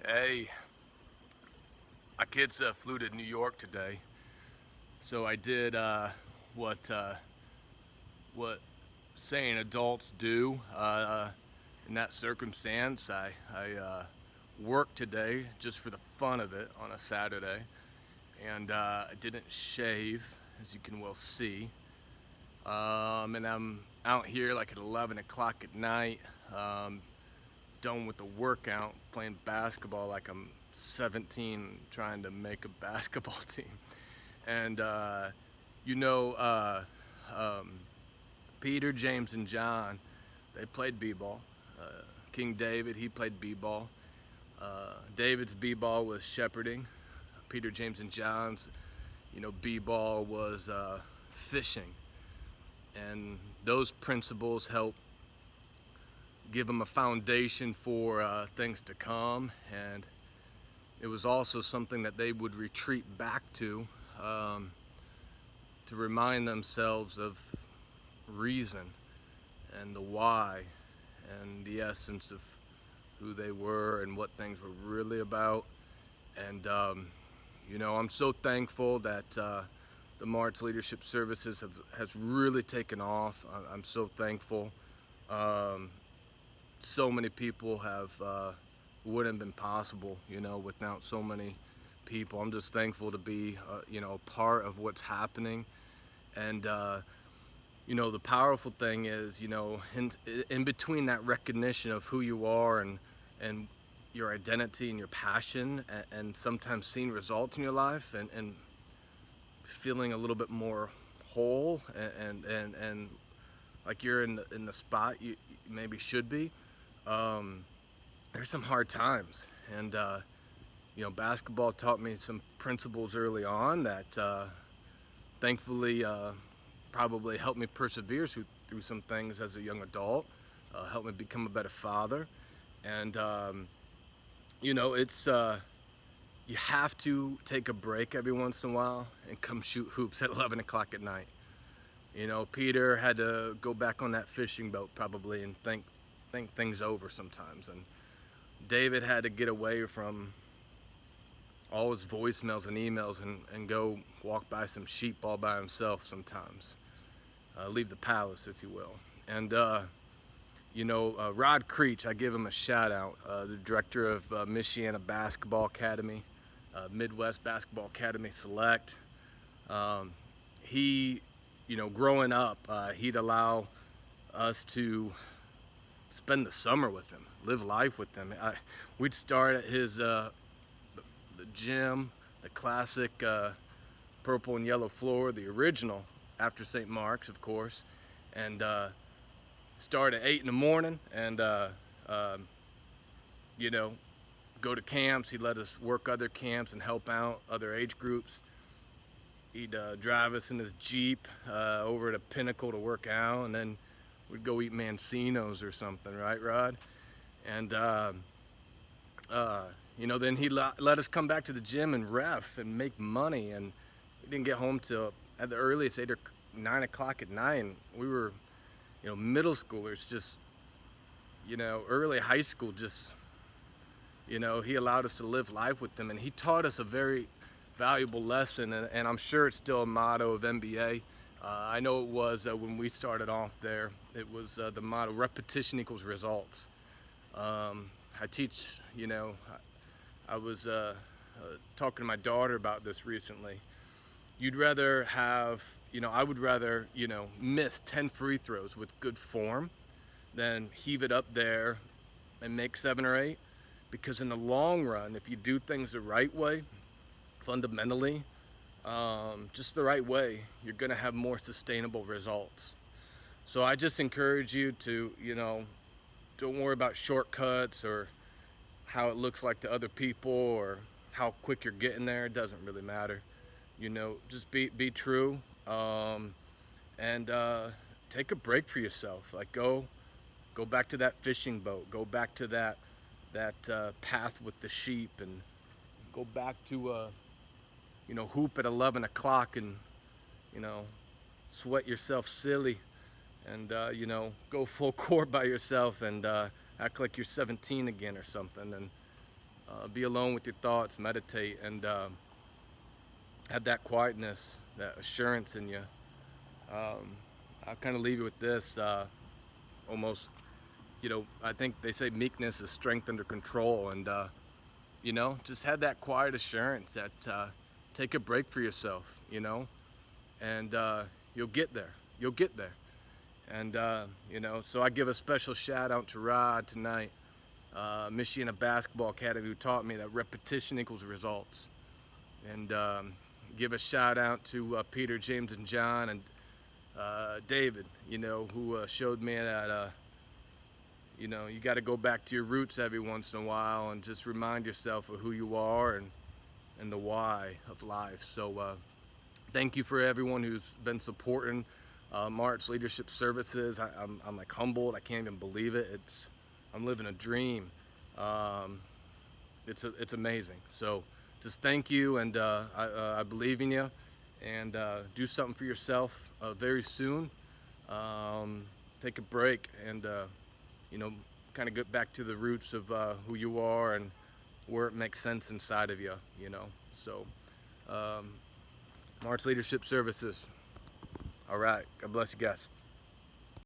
Hey, my kids flew to New York today, so I did what saying adults do in that circumstance. I worked today just for the fun of it on a Saturday, and I didn't shave, as you can well see. And I'm out here like at 11 o'clock at night, done with the workout, playing basketball like I'm 17, trying to make a basketball team. And you know, Peter, James, and John, they played b-ball. King David, he played b-ball. David's b-ball was shepherding. Peter, James, and John's, b-ball was fishing. And those principles help give them a foundation for things to come. And it was also something that they would retreat back to remind themselves of reason and the why and the essence of who they were and what things were really about. And I'm so thankful that the March Leadership Services has really taken off. I'm so thankful. So many people wouldn't have been possible, without so many people. I'm just thankful to be, part of what's happening. And the powerful thing is, in between that recognition of who you are and your identity and your passion, and sometimes seeing results in your life, and feeling a little bit more whole, and like you're in the spot you maybe should be. There's some hard times, and basketball taught me some principles early on that thankfully probably helped me persevere through some things as a young adult, helped me become a better father. And it's you have to take a break every once in a while and come shoot hoops at 11 o'clock at night. Peter had to go back on that fishing boat probably and think things over sometimes, and David had to get away from all his voicemails and emails and go walk by some sheep all by himself sometimes. Leave the palace, if you will. And Rod Creech, I give him a shout out, the director of Michiana Basketball Academy, Midwest Basketball Academy Select. He, growing up, he'd allow us to spend the summer with him, live life with him. We'd start at his the gym, the classic purple and yellow floor, the original after St. Mark's, of course, and start at 8 in the morning, and go to camps. He'd let us work other camps and help out other age groups. He'd drive us in his Jeep over to Pinnacle to work out, and then we'd go eat Mancino's or something, right, Rod? And then he'd let us come back to the gym and ref and make money. And we didn't get home till at the earliest 8 or 9 o'clock at night. And we were, middle schoolers, just, early high school, just, he allowed us to live life with them. And he taught us a very valuable lesson. And I'm sure it's still a motto of MBA. I know it was when we started off there. It was the motto: repetition equals results. I teach, I was talking to my daughter about this recently. You'd rather have, I would rather, miss 10 free throws with good form than heave it up there and make 7 or 8. Because in the long run, if you do things the right way, fundamentally, just the right way, you're going to have more sustainable results. So I just encourage you to, don't worry about shortcuts or how it looks like to other people or how quick you're getting there. It doesn't really matter. Just be true, and take a break for yourself. Like go back to that fishing boat. Go back to that path with the sheep, and go back to hoop at 11 o'clock and sweat yourself silly, and go full court by yourself and act like you're 17 again or something. And be alone with your thoughts, meditate, and have that quietness, that assurance in you. I'll kind of leave you with this. Almost, I think they say meekness is strength under control, and just have that quiet assurance that take a break for yourself, and you'll get there. You'll get there. And so I give a special shout out to Rod tonight, Michiana Basketball Academy, who taught me that repetition equals results. And give a shout out to Peter, James, and John, and David, who showed me that you got to go back to your roots every once in a while and just remind yourself of who you are and the why of life. So thank you for everyone who's been supporting March Leadership Services. I'm like humbled. I can't even believe it. I'm living a dream. It's amazing. So just thank you, and I believe in you, and do something for yourself very soon. Take a break and kind of get back to the roots of who you are and where it makes sense inside of you. So March Leadership Services. All right. God bless you guys.